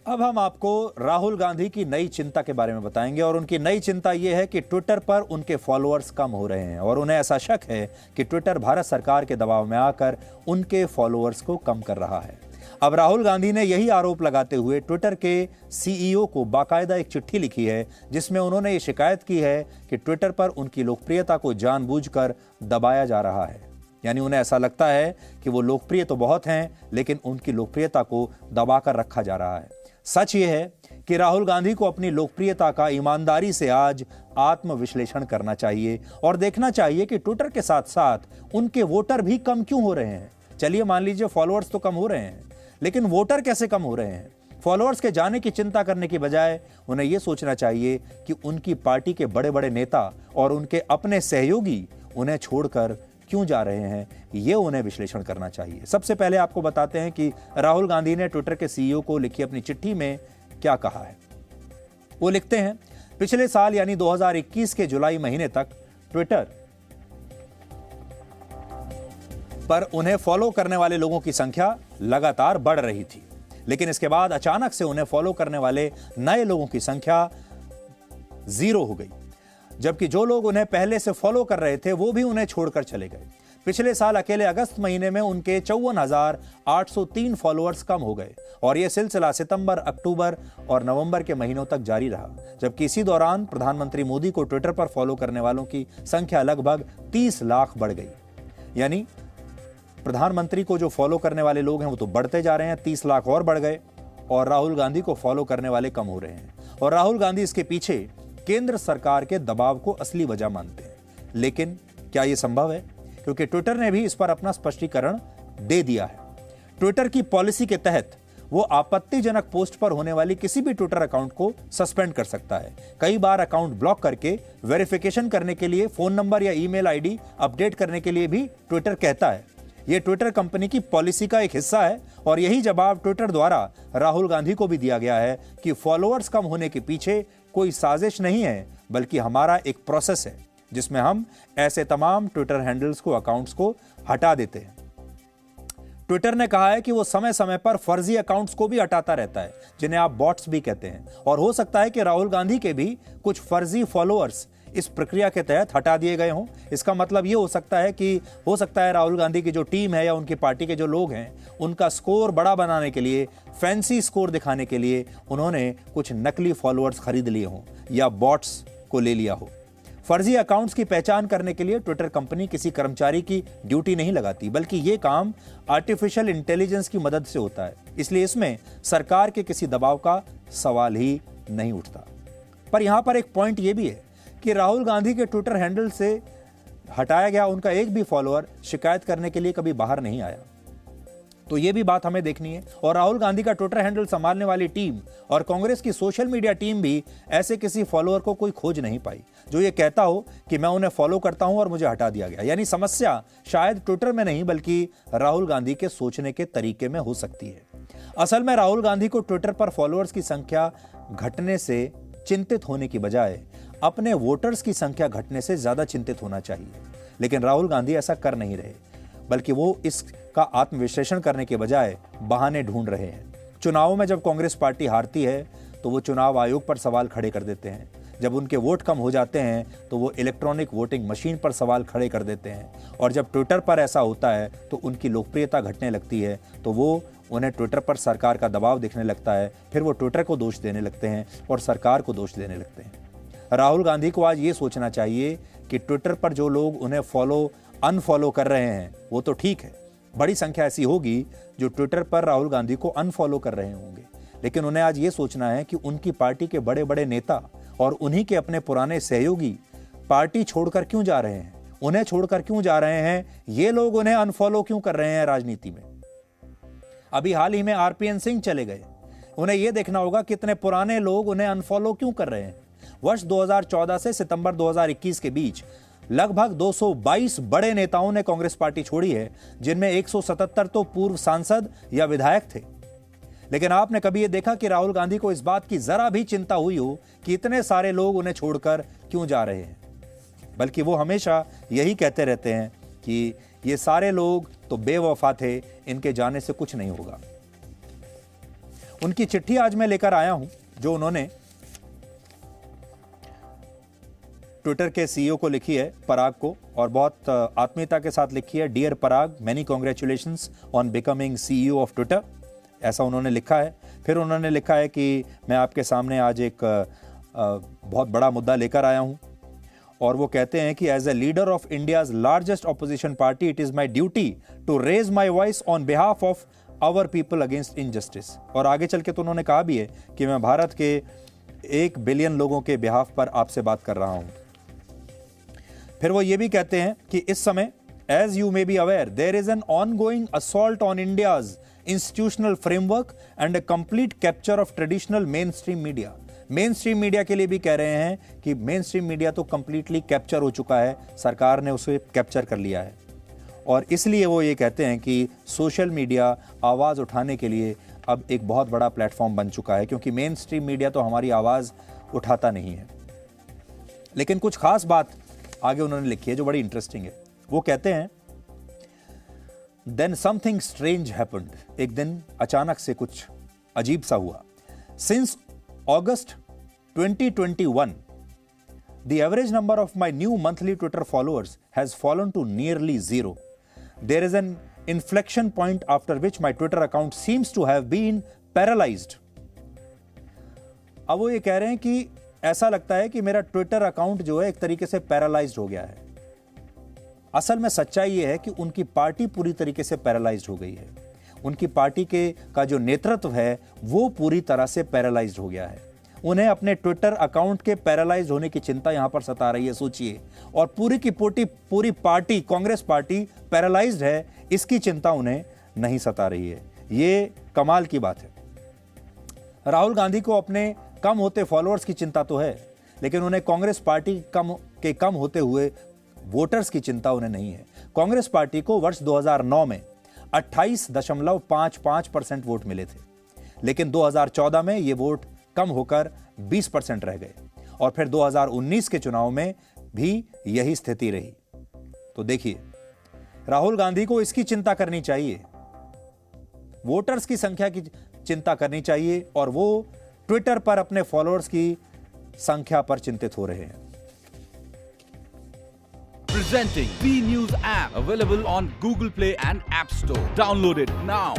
अब हम आपको राहुल गांधी की नई चिंता के बारे में बताएंगे और उनकी नई चिंता यह है कि ट्विटर पर उनके फॉलोअर्स कम हो रहे हैं और उन्हें ऐसा शक है कि ट्विटर भारत सरकार के दबाव में आकर उनके फॉलोअर्स को कम कर रहा है। अब राहुल गांधी ने यही आरोप लगाते हुए ट्विटर के सीईओ को बाकायदा एक चिट्ठी लिखी है जिसमें उन्होंने ये शिकायत की है कि ट्विटर पर उनकी लोकप्रियता को जानबूझकर दबाया जा रहा है। यानी उन्हें ऐसा लगता है कि वो लोकप्रिय तो बहुत हैं लेकिन उनकी लोकप्रियता को दबाकर रखा जा रहा है। सच ये है कि राहुल गांधी को अपनी लोकप्रियता का ईमानदारी से आज आत्मविश्लेषण करना चाहिए और देखना चाहिए कि ट्विटर के साथ साथ उनके वोटर भी कम क्यों हो रहे हैं। चलिए मान लीजिए फॉलोअर्स तो कम हो रहे हैं लेकिन वोटर कैसे कम हो रहे हैं। फॉलोअर्स के जाने की चिंता करने की बजाय उन्हें यह सोचना चाहिए कि उनकी पार्टी के बड़े बड़े नेता और उनके अपने सहयोगी उन्हें छोड़कर क्यों जा रहे हैं, ये उन्हें विश्लेषण करना चाहिए। सबसे पहले आपको बताते हैं कि राहुल गांधी ने ट्विटर के सीईओ को लिखी अपनी चिट्ठी में क्या कहा है। वो लिखते हैं, पिछले साल यानी 2021 के जुलाई महीने तक ट्विटर पर उन्हें फॉलो करने वाले लोगों की संख्या लगातार बढ़ रही थी, लेकिन इसके बाद अचानक से उन्हें फॉलो करने वाले नए लोगों की संख्या 0 हो गई, जबकि जो लोग उन्हें पहले से फॉलो कर रहे थे वो भी उन्हें छोड़कर चले गए। पिछले साल अकेले अगस्त महीने में उनके 54,803 फॉलोअर्स कम हो गए और यह सिलसिला सितंबर, अक्टूबर और नवंबर के महीनों तक जारी रहा, जबकि इसी दौरान प्रधानमंत्री मोदी को ट्विटर पर फॉलो करने वालों की संख्या लगभग 30 लाख बढ़ गई। यानी प्रधानमंत्री को जो फॉलो करने वाले लोग हैं वो तो बढ़ते जा रहे हैं, 30 लाख और बढ़ गए और राहुल गांधी को फॉलो करने वाले कम हो रहे हैं। और राहुल गांधी इसके पीछे केंद्र सरकार के दबाव को असली वजह मानते हैं। लेकिन क्या यह संभव है? क्योंकि ट्विटर ने भी इस पर अपना स्पष्टीकरण दे दिया है। ट्विटर की पॉलिसी के तहत वो आपत्तिजनक पोस्ट पर होने वाली किसी भी ट्विटर अकाउंट को सस्पेंड कर सकता है। कई बार अकाउंट ब्लॉक करके वेरिफिकेशन करने के लिए फोन नंबर या ईमेल आईडी अपडेट करने के लिए भी ट्विटर कहता है। यह ट्विटर कंपनी की पॉलिसी का एक हिस्सा है और यही जवाब ट्विटर द्वारा राहुल गांधी को भी दिया गया है कि फॉलोअर्स कम होने के पीछे कोई साजिश नहीं है, बल्कि हमारा एक प्रोसेस है जिसमें हम ऐसे तमाम ट्विटर हैंडल्स को, अकाउंट्स को हटा देते हैं। ट्विटर ने कहा है कि वो समय समय पर फर्जी अकाउंट्स को भी हटाता रहता है, जिन्हें आप बॉट्स भी कहते हैं, और हो सकता है कि राहुल गांधी के भी कुछ फर्जी फॉलोअर्स इस प्रक्रिया के तहत हटा दिए गए हों। इसका मतलब ये हो सकता है राहुल गांधी की जो टीम है या उनकी पार्टी के जो लोग हैं, उनका स्कोर बड़ा बनाने के लिए, फैंसी स्कोर दिखाने के लिए उन्होंने कुछ नकली फॉलोअर्स खरीद लिए हों या बॉट्स को ले लिया हो। फर्जी अकाउंट्स की पहचान करने के लिए ट्विटर कंपनी किसी कर्मचारी की ड्यूटी नहीं लगाती, बल्कि ये काम आर्टिफिशियल इंटेलिजेंस की मदद से होता है। इसलिए इसमें सरकार के किसी दबाव का सवाल ही नहीं उठता। पर यहां पर एक पॉइंट यह भी है कि राहुल गांधी के ट्विटर हैंडल से हटाया गया उनका एक भी फॉलोअर शिकायत करने के लिए कभी बाहर नहीं आया। तो यह भी बात हमें देखनी है। और राहुल गांधी का ट्विटर हैंडल संभालने वाली टीम और कांग्रेस की सोशल मीडिया टीम भी ऐसे किसी फॉलोअर को कोई खोज नहीं पाई जो ये कहता हो कि मैं उन्हें फॉलो करता हूं और मुझे हटा दिया गया। यानी समस्या शायद ट्विटर में नहीं बल्कि राहुल गांधी के सोचने के तरीके में हो सकती है। असल में राहुल गांधी को ट्विटर पर फॉलोअर्स की संख्या घटने से चिंतित होने की बजाय अपने वोटर्स की संख्या घटने से ज्यादा चिंतित होना चाहिए। लेकिन राहुल गांधी ऐसा कर नहीं रहे, बल्कि वो इसका आत्मविश्लेषण करने के बजाय बहाने ढूंढ रहे हैं। चुनावों में जब कांग्रेस पार्टी हारती है तो वो चुनाव आयोग पर सवाल खड़े कर देते हैं। जब उनके वोट कम हो जाते हैं तो वो इलेक्ट्रॉनिक वोटिंग मशीन पर सवाल खड़े कर देते हैं। और जब ट्विटर पर ऐसा होता है तो उनकी लोकप्रियता घटने लगती है, तो वो उन्हें ट्विटर पर सरकार का दबाव दिखने लगता है। फिर वो ट्विटर को दोष देने लगते हैं और सरकार को दोष देने लगते हैं। राहुल गांधी को आज ये सोचना चाहिए कि ट्विटर पर जो लोग उन्हें अनफॉलो कर रहे हैं वो तो ठीक है, बड़ी संख्या ऐसी होगी जो ट्विटर पर राहुल गांधी को अनफॉलो कर रहे होंगे, लेकिन उन्हें आज ये सोचना है कि उनकी पार्टी के बड़े बड़े नेता और उन्हीं के अपने पुराने सहयोगी पार्टी छोड़कर क्यों जा रहे हैं, उन्हें छोड़कर क्यों जा रहे हैं, ये लोग उन्हें अनफॉलो क्यों कर रहे हैं राजनीति में। अभी हाल ही में आरपीएन सिंह चले गए, उन्हें यह देखना होगा कितने पुराने लोग उन्हें अनफॉलो क्यों कर रहे हैं। वर्ष 2014 से सितंबर 2021 के बीच लगभग 222 बड़े नेताओं ने कांग्रेस पार्टी छोड़ी है, जिनमें 177 तो पूर्व सांसद या विधायक थे। लेकिन आपने कभी यह देखा कि राहुल गांधी को इस बात की जरा भी चिंता हुई हो कि इतने सारे लोग उन्हें छोड़कर क्यों जा रहे हैं? बल्कि वो हमेशा यही कहते रहते हैं कि ये सारे लोग तो बेवफा थे, इनके जाने से कुछ नहीं होगा। उनकी चिट्ठी आज मैं लेकर आया हूं जो उन्होंने ट्विटर के सीईओ को लिखी है, पराग को, और बहुत आत्मीयता के साथ लिखी है। Dear Parag, many congratulations on becoming CEO of Twitter, ऐसा उन्होंने लिखा है। फिर उन्होंने लिखा है कि मैं आपके सामने आज एक बहुत बड़ा मुद्दा लेकर आया हूं, और वो कहते हैं कि as a leader of India's largest opposition party it is my duty to raise my voice on behalf of our people against injustice. और आगे चल के तो उन्होंने कहा भी है कि मैं भारत के 1 बिलियन लोगों के बिहाफ पर आपसे बात कर रहा हूं। फिर वो ये भी कहते हैं कि इस समय as you may be aware there is an ongoing assault on India's institutional framework and a complete capture of traditional mainstream media. Mainstream media के लिए भी कह रहे हैं कि मेन स्ट्रीम मीडिया तो कंप्लीटली कैप्चर हो चुका है, सरकार ने उसे कैप्चर कर लिया है। और इसलिए वो ये कहते हैं कि सोशल मीडिया आवाज़ उठाने के लिए अब एक बहुत बड़ा प्लेटफॉर्म बन चुका है, क्योंकि मेन स्ट्रीम मीडिया तो हमारी आवाज़ उठाता नहीं है। लेकिन कुछ खास बात आगे उन्होंने लिखी है जो बड़ी इंटरेस्टिंग है। वो कहते हैं देन समथिंग स्ट्रेंज हैपेंड, एक दिन अचानक से कुछ अजीब सा हुआ। Since August 2021, the average number of my new monthly Twitter followers has fallen to nearly 0. There is an inflection point after which my Twitter account seems to have been paralyzed. अब वो ये कह रहे हैं कि ऐसा लगता है कि मेरा ट्विटर अकाउंट जो है एक तरीके से पैरालाइज्ड हो गया है। असल में सच्चाई ये है कि उनकी पार्टी पूरी तरीके से पैरालाइज्ड हो गई है। उनकी पार्टी का जो नेतृत्व है वो पूरी तरह से पैरालाइज्ड हो गया है। उन्हें अपने ट्विटर अकाउंट के पैरालाइज्ड होने की चिंता यहां पर सता रही है, सोचिए। और पूरी की पूरी पार्टी, कांग्रेस पार्टी पैरालाइज्ड है, इसकी चिंता उन्हें नहीं सता रही है। ये कमाल की बात है। राहुल गांधी को अपने कम होते फॉलोअर्स की चिंता तो है, लेकिन उन्हें कांग्रेस पार्टी के कम होते हुए वोटर्स की चिंता उन्हें नहीं है। कांग्रेस पार्टी को वर्ष 2009 में 28.55% वोट मिले थे, लेकिन 2014 में ये वोट कम होकर 20% रह गए, और फिर 2019 के चुनाव में भी यही स्थिति रही। तो देखिए, राहुल गांधी को इसकी चिंता करनी चाहिए, वोटर्स की संख्या की चिंता करनी चाहिए, और वो ट्विटर पर अपने फॉलोअर्स की संख्या पर चिंतित हो रहे हैं। Presenting B News app, available on Google Play and App Store. Download it now.